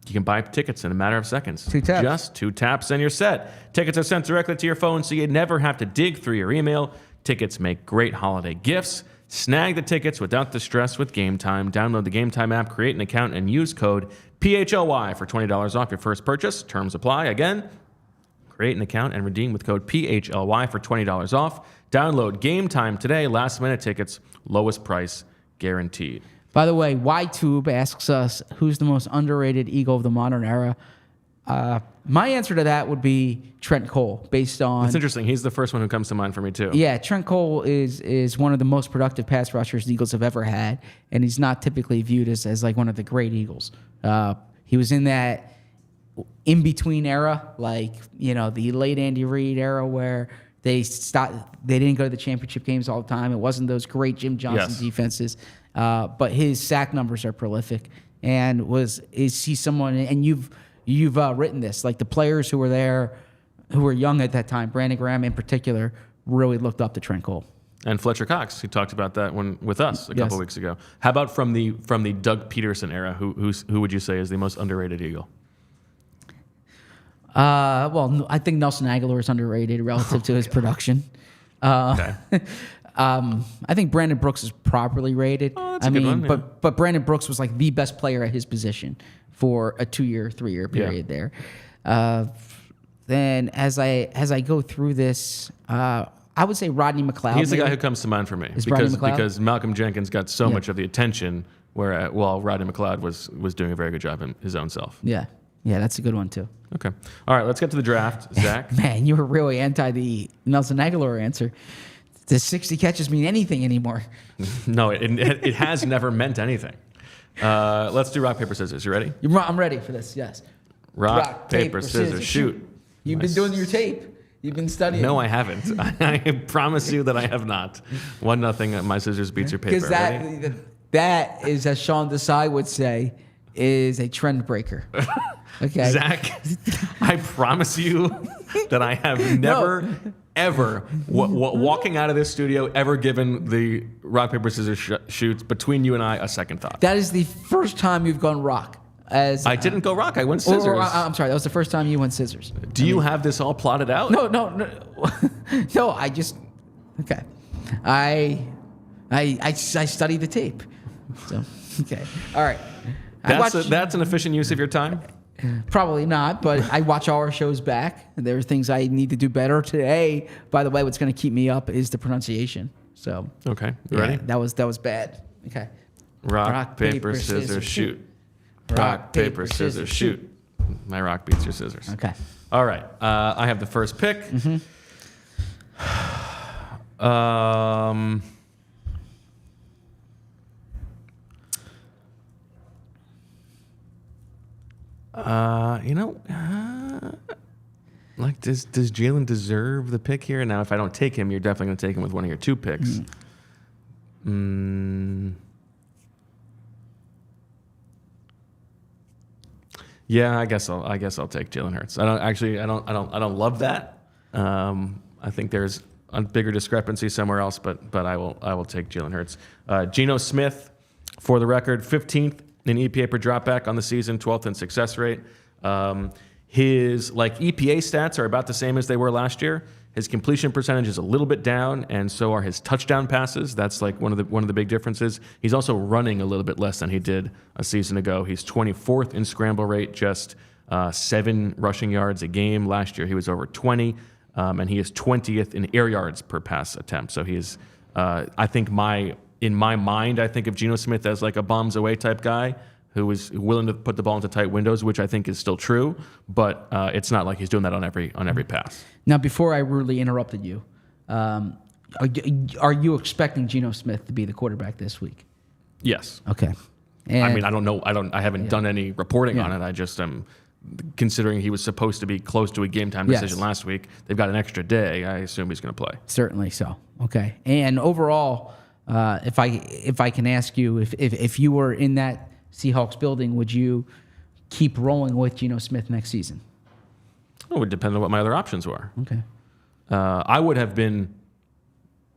You can buy tickets in a matter of seconds. 2 taps. Just 2 taps and you're set. Tickets are sent directly to your phone, so you never have to dig through your email. Tickets make great holiday gifts. Snag the tickets without the stress with Game Time. Download the Game Time app, create an account, and use code PHLY for $20 off your first purchase. Terms apply. Again, create an account and redeem with code PHLY for $20 off. Download Game Time today. Last-minute tickets, lowest price guaranteed. By the way, YTube asks us, who's the most underrated Eagle of the modern era? My answer to that would be Trent Cole, based on... It's interesting. He's the first one who comes to mind for me, too. Yeah, Trent Cole is one of the most productive pass rushers the Eagles have ever had, and he's not typically viewed as like one of the great Eagles. He was in that in-between era, like, the late Andy Reid era where they didn't go to the championship games all the time. It wasn't those great Jim Johnson defenses. But his sack numbers are prolific. And is he someone, and you've written this, like the players who were there, who were young at that time, Brandon Graham in particular, really looked up to Trent Cole. And Fletcher Cox, he talked about that one with us a couple weeks ago. How about from the Doug Peterson era? Who would you say is the most underrated Eagle? Well, I think Nelson Aguilar is underrated relative to his production. Okay. I think Brandon Brooks is properly rated. Oh, that's a good one, yeah. But Brandon Brooks was like the best player at his position for a 2-year, 3-year period there. Then as I go through this, I would say Rodney McLeod. He's the guy who comes to mind for me because Malcolm Jenkins got so much of the attention, while Rodney McLeod was doing a very good job in his own self. Yeah, that's a good one too. Okay, all right, let's get to the draft, Zach. Man, you were really anti the Nelson Aguilar answer. Does 60 catches mean anything anymore? No, it has never meant anything. Let's do rock, paper, scissors. You ready? I'm ready for this, yes. Rock, paper, scissors, shoot. You've been doing your tape. You've been studying. No, I haven't. I promise you that I have not. 1-0, my scissors beats your paper. Because that is, as Sean Desai would say, is a trend breaker. Okay, Zach, I promise you that I have never, ever, walking out of this studio, ever given the rock, paper, scissors shoots between you and I a second thought. That is the first time you've gone rock. I didn't go rock. I went scissors. I'm sorry. That was the first time you went scissors. Do you have this all plotted out? No. No, I just... Okay. I study the tape. So, okay. All right. That's an efficient use of your time? Probably not, but I watch all our shows back. There are things I need to do better today. By the way, what's going to keep me up is the pronunciation. So okay, you ready? That was bad. Okay. Rock, paper, scissors, shoot. Rock, paper, scissors, shoot. My rock beats your scissors. Okay. All right. I have the first pick. Mm-hmm. Like, does Jalen deserve the pick here? Now, if I don't take him, you're definitely going to take him with one of your 2 picks. Yeah, I guess I'll take Jalen Hurts. I don't love that. I think there's a bigger discrepancy somewhere else, but I will take Jalen Hurts. Geno Smith, for the record, 15th in EPA per dropback on the season, 12th in success rate. His EPA stats are about the same as they were last year. His completion percentage is a little bit down, and so are his touchdown passes. That's one of the big differences. He's also running a little bit less than he did a season ago. He's 24th in scramble rate, just 7 rushing yards a game. Last year he was over 20, and he is 20th in air yards per pass attempt. So he is, in my mind, I think of Geno Smith as like a bombs away type guy who is willing to put the ball into tight windows, which I think is still true, but it's not like he's doing that on every pass. Now, before I rudely interrupted you, are you expecting Geno Smith to be the quarterback this week? Yes. Okay. And I don't know. I haven't done any reporting on it. I just am considering he was supposed to be close to a game time decision last week. They've got an extra day. I assume he's going to play. Certainly so. Okay. And overall, if I can ask you, if you were in that Seahawks building, would you keep rolling with Geno Smith next season? It would depend on what my other options were. Okay. I would have been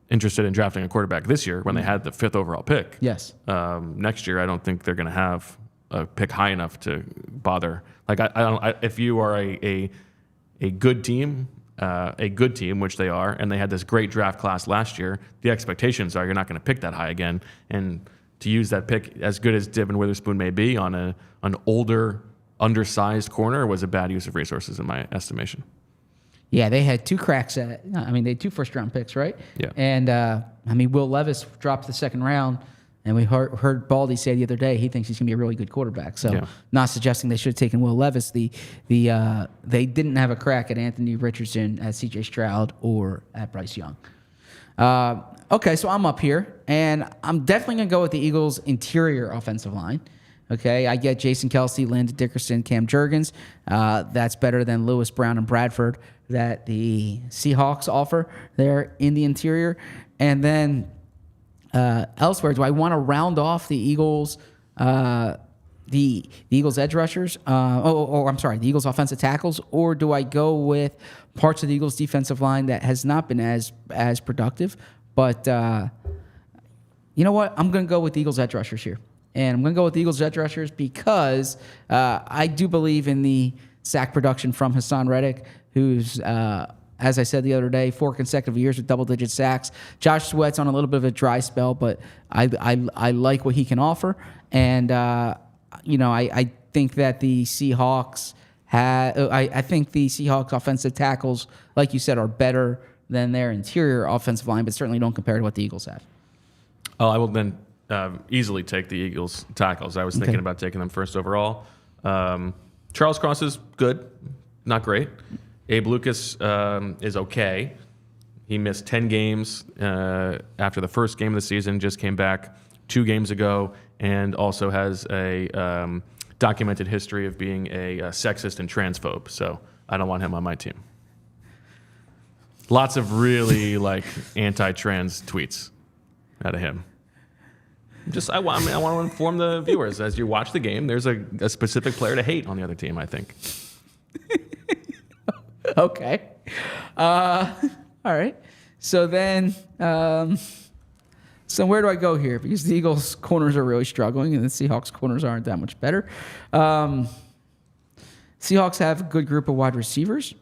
interested in drafting a quarterback this year when they had the 5th overall pick. Yes. Next year, I don't think they're going to have a pick high enough to bother. Like if you are a good team, which they are, and they had this great draft class last year, the expectations are you're not going to pick that high again. And to use that pick, as good as Devin Witherspoon may be, on an older, undersized corner was a bad use of resources in my estimation. Yeah, they had 2 cracks at it. I mean, they had 2 first-round picks, right? Yeah. And, Will Levis dropped the second round, and we heard Baldy say the other day he thinks he's going to be a really good quarterback. So not suggesting they should have taken Will Levis. They didn't have a crack at Anthony Richardson, at C.J. Stroud, or at Bryce Young. Okay, so I'm up here, and I'm definitely going to go with the Eagles' interior offensive line. Okay, I get Jason Kelce, Landon Dickerson, Cam Jurgens. That's better than Lewis, Brown, and Bradford that the Seahawks offer there in the interior. And then elsewhere, do I want to round off the Eagles, the Eagles edge rushers? The Eagles offensive tackles, or do I go with parts of the Eagles defensive line that has not been as productive? But you know what? I'm going to go with the Eagles edge rushers here. And I'm going to go with the Eagles edge rushers because I do believe in the sack production from Hassan Reddick, who's, as I said the other day, 4 consecutive years with double-digit sacks. Josh Sweat's on a little bit of a dry spell, but I like what he can offer. And, I think that the Seahawks I think the Seahawks offensive tackles, like you said, are better than their interior offensive line, but certainly don't compare to what the Eagles have. Oh, I will then easily take the Eagles tackles. I was thinking about taking them first overall. Charles Cross is good, not great. Abe Lucas is okay. He missed 10 games after the first game of the season, just came back 2 games ago, and also has a documented history of being a sexist and transphobe. So I don't want him on my team. Lots of really anti-trans tweets out of him. I want to inform the viewers as you watch the game. There's a specific player to hate on the other team, I think. Okay. All right. So then, so where do I go here? Because the Eagles' corners are really struggling, and the Seahawks' corners aren't that much better. Seahawks have a good group of wide receivers.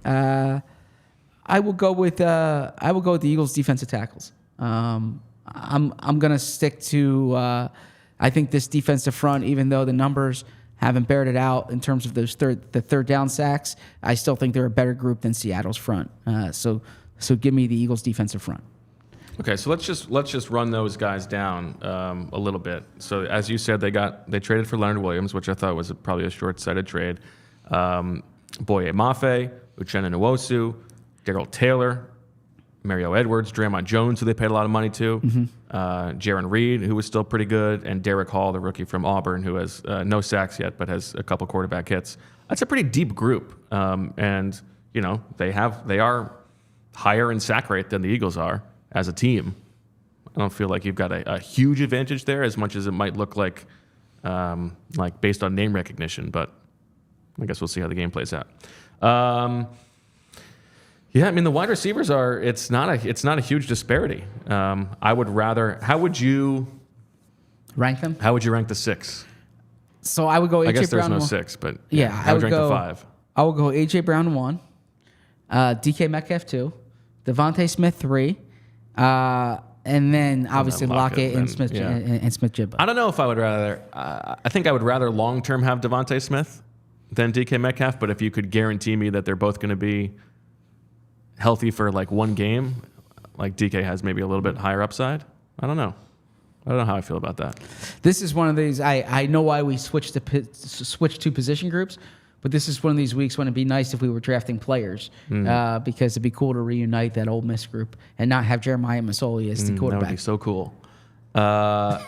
I will go with the Eagles' defensive tackles. I'm gonna stick to. I think this defensive front, even though the numbers haven't bared it out in terms of the third down sacks, I still think they're a better group than Seattle's front. So give me the Eagles' defensive front. Okay, so let's just run those guys down a little bit. So as you said, they traded for Leonard Williams, which I thought was probably a short-sighted trade. Boye Mafe, Uchenna Nwosu, Darrell Taylor, Mario Edwards, Draymond Jones, who they paid a lot of money to, Jaron Reed, who was still pretty good, and Derek Hall, the rookie from Auburn, who has no sacks yet but has a couple quarterback hits. That's a pretty deep group, and they are higher in sack rate than the Eagles are as a team. I don't feel like you've got a huge advantage there, as much as it might look like based on name recognition. But I guess we'll see how the game plays out. Yeah, I mean the wide receivers are. It's not a huge disparity. I would rather. How would you rank them? How would you rank the 6? So I would go. I guess there's Brown no 6, but I would rank go, the 5. I would go AJ Brown 1, DK Metcalf 2, Devontae Smith 3, and then obviously Lockett and Smith-Njigba. I don't know if I would rather. I think I would rather long term have Devontae Smith than DK Metcalf. But if you could guarantee me that they're both going to be healthy for one game, like DK has maybe a little bit higher upside. I don't know how I feel about that. This is one of these. I know why we switched to position groups, but this is one of these weeks when it'd be nice if we were drafting players because it'd be cool to reunite that Ole Miss group and not have Jeremiah Masoli as the quarterback. That would be so cool. Are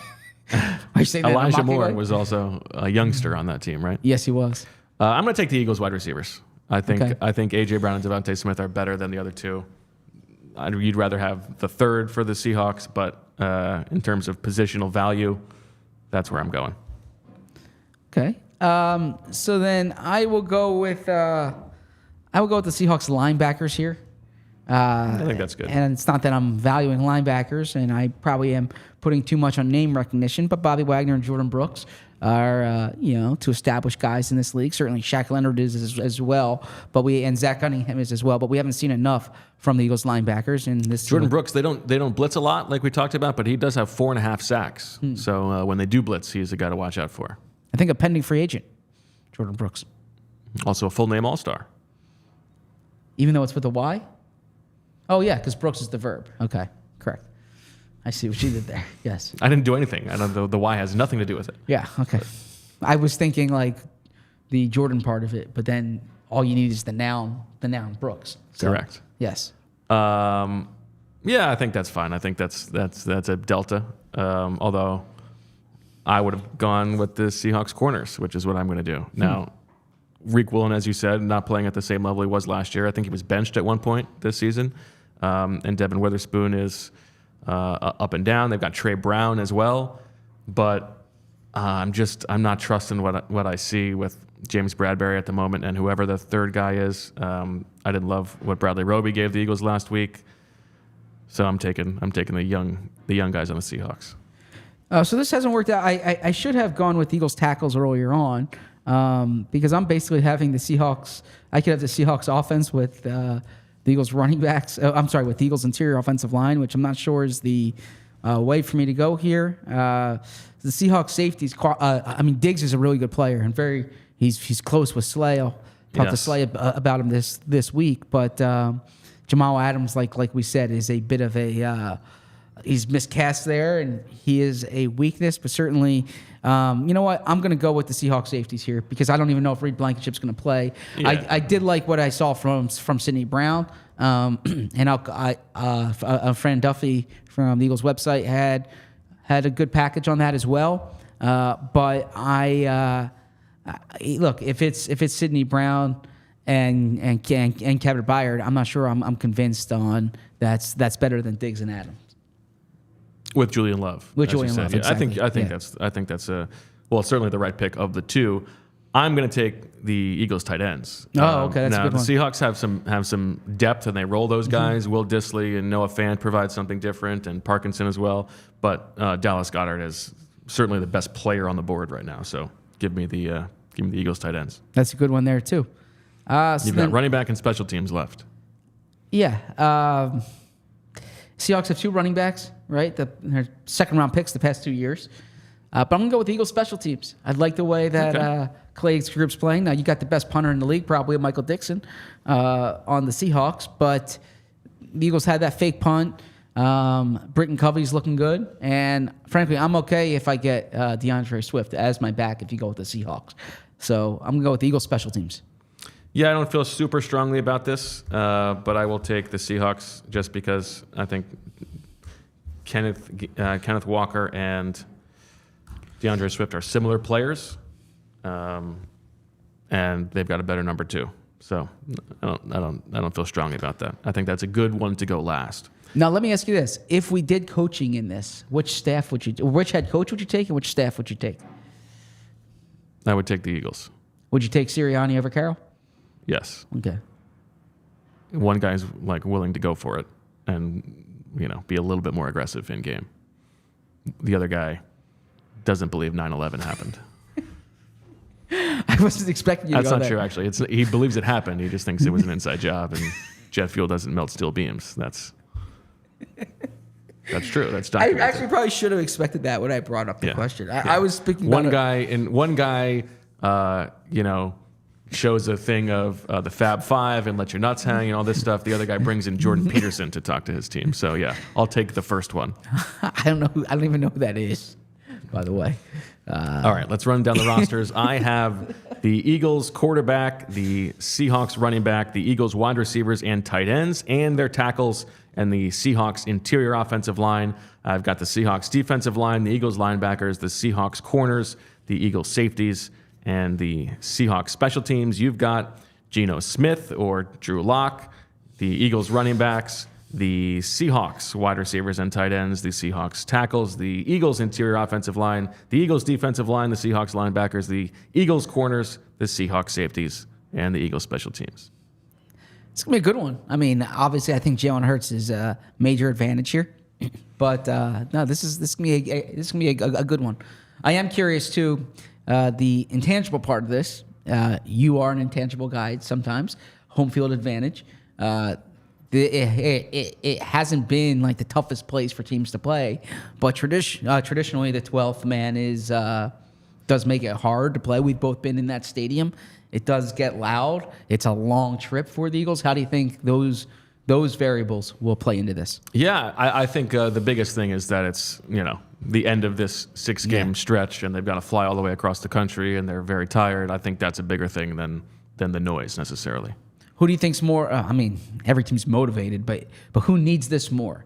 you saying that Elijah Moore was also a youngster on that team, right? Yes, he was. I'm going to take the Eagles wide receivers. I think AJ Brown and Devontae Smith are better than the other two. You'd rather have the third for the Seahawks, but in terms of positional value, that's where I'm going. Okay. So then I will go with the Seahawks linebackers here. I think that's good. And it's not that I'm valuing linebackers, and I probably am putting too much on name recognition, but Bobby Wagner and Jordan Brooks are, to establish guys in this league. Certainly Shaq Leonard is as well, and Zach Cunningham is as well, but we haven't seen enough from the Eagles linebackers in this. Jordan Brooks, they don't blitz a lot like we talked about, but he does have 4.5 sacks. So when they do blitz, he's a guy to watch out for. I think a pending free agent, Jordan Brooks. Also a full-name All-Star. Even though it's with a Y? Oh, yeah, because Brooks is the verb. Okay, correct. I see what you did there. Yes. I didn't do anything. I don't know. The Y has nothing to do with it. Yeah, okay. I was thinking like the Jordan part of it, but then all you need is the noun Brooks. So, correct. Yes. Yeah, I think that's fine. I think that's a delta. Although I would have gone with the Seahawks corners, which is what I'm going to do. Now, Reek Woolen, as you said, not playing at the same level he was last year. I think he was benched at one point this season. And Devin Witherspoon is up and down. They've got Trey Brown as well. But I'm not trusting what I see with James Bradbury at the moment and whoever the third guy is. I didn't love what Bradley Roby gave the Eagles last week. So I'm taking the young guys on the Seahawks. So this hasn't worked out. I should have gone with Eagles tackles earlier on. Because I'm basically having the Seahawks. I could have the Seahawks offense with the Eagles running backs. With the Eagles interior offensive line, which I'm not sure is the way for me to go here. The Seahawks safeties. Diggs is a really good player and he's close with Slay. I'll talk to Slay about him this week. But Jamal Adams, like we said, is a bit of a he's miscast there, and he is a weakness. But certainly, you know what? I'm going to go with the Seahawks safeties here because I don't even know if Reed Blankenship's going to play. Yeah. I did like what I saw from Sidney Brown, and a friend Duffy from the Eagles website had a good package on that as well. But look, if it's Sidney Brown and Kevin Byard, I'm not sure I'm convinced on that's better than Diggs and Adams. With Julian Love. Exactly. I think that's certainly the right pick of the two. I'm going to take the Eagles tight ends. Oh, okay, that's a good one. The Seahawks have some depth, and they roll those guys. Will Dissly and Noah Fant provide something different, and Parkinson as well. But Dallas Goedert is certainly the best player on the board right now. So give me the Eagles tight ends. That's a good one there too. You've got running back and special teams left. Yeah. Seahawks have two running backs, right? They're second-round picks the past 2 years. But I'm going to go with the Eagles special teams. I like the way that Clay's group's playing. Now, you got the best punter in the league, probably Michael Dixon, on the Seahawks. But the Eagles had that fake punt. Britton Covey's looking good. And, frankly, I'm okay if I get DeAndre Swift as my back if you go with the Seahawks. So I'm going to go with the Eagles special teams. Yeah, I don't feel super strongly about this, but I will take the Seahawks just because I think Kenneth Walker and DeAndre Swift are similar players, and they've got a better number two. So I don't feel strongly about that. I think that's a good one to go last. Now let me ask you this: if we did coaching in this, which head coach would you take, and which staff would you take? I would take the Eagles. Would you take Sirianni over Carroll? Yes. Okay. One guy's willing to go for it and be a little bit more aggressive in game. The other guy doesn't believe 9/11 happened. I wasn't expecting you to go there. That's not true, actually. He believes it happened. He just thinks it was an inside job, and jet fuel doesn't melt steel beams. That's true. That's documented. I actually probably should have expected that when I brought up the question. I was speaking one about guy, shows a thing of the Fab Five and let your nuts hang and all this stuff. The other guy brings in Jordan Peterson to talk to his team. So yeah, I'll take the first one. I don't even know who that is, by the way. All right, let's run down the rosters. I have the Eagles quarterback, the Seahawks running back, the Eagles wide receivers and tight ends, and their tackles, and the Seahawks interior offensive line. I've got the Seahawks defensive line, the Eagles linebackers, the Seahawks corners, the Eagles safeties, and the Seahawks special teams. You've got Geno Smith or Drew Lock, the Eagles running backs, the Seahawks wide receivers and tight ends, the Seahawks tackles, the Eagles interior offensive line, the Eagles defensive line, the Seahawks linebackers, the Eagles corners, the Seahawks safeties, and the Eagles special teams. It's going to be a good one. I mean, obviously, I think Jalen Hurts is a major advantage here. But no, this is going to be a good one. I am curious, too, the intangible part of this. You are an intangible guy sometimes. Home field advantage. It hasn't been like the toughest place for teams to play, but traditionally the 12th man does make it hard to play. We've both been in that stadium. It does get loud. It's a long trip for the Eagles. How do you think those variables will play into this? Yeah, I think the biggest thing is that it's the end of this 6-game stretch, and they've got to fly all the way across the country, and they're very tired. I think that's a bigger thing than the noise necessarily. Who do you think's more? I mean, every team's motivated, but who needs this more?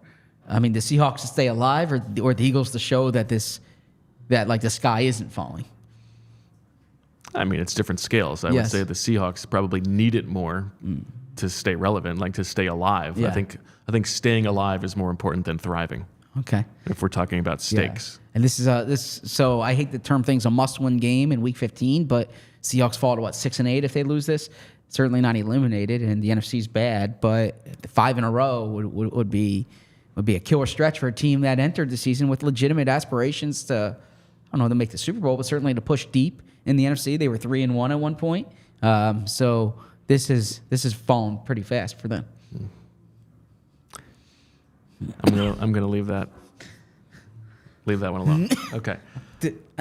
I mean, the Seahawks to stay alive, or the Eagles to show that the sky isn't falling? I mean, it's different scales. I would say the Seahawks probably need it more to stay relevant, like to stay alive. Yeah. I think staying alive is more important than thriving. Okay. If we're talking about stakes. Yeah. And this is so I hate the term thing's a must-win game in Week 15, but Seahawks fall to 6-8 if they lose this. Certainly not eliminated, and the NFC's bad, but 5 in a row would be a killer stretch for a team that entered the season with legitimate aspirations to, I don't know, to make the Super Bowl, but certainly to push deep in the NFC. They were 3-1 at one point, so this has fallen pretty fast for them. I'm gonna leave that one alone. Okay.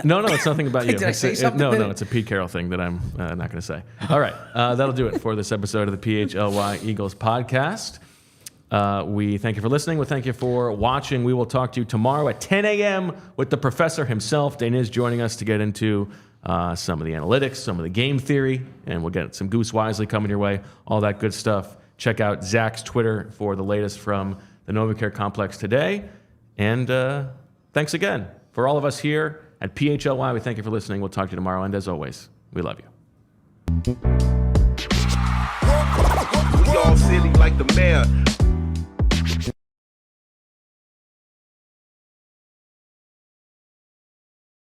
No, it's nothing about you. Did I say something? No, it's a Pete Carroll thing that I'm not going to say. All right, that'll do it for this episode of the PHLY Eagles podcast. We thank you for listening. We thank you for watching. We will talk to you tomorrow at 10 a.m. with the professor himself. Dane is joining us to get into some of the analytics, some of the game theory, and we'll get some Goose Wisely coming your way, all that good stuff. Check out Zach's Twitter for the latest from the NovaCare Complex today. And thanks again. For all of us here at PHLY, we thank you for listening. We'll talk to you tomorrow. And as always, we love you. We all silly like the mayor.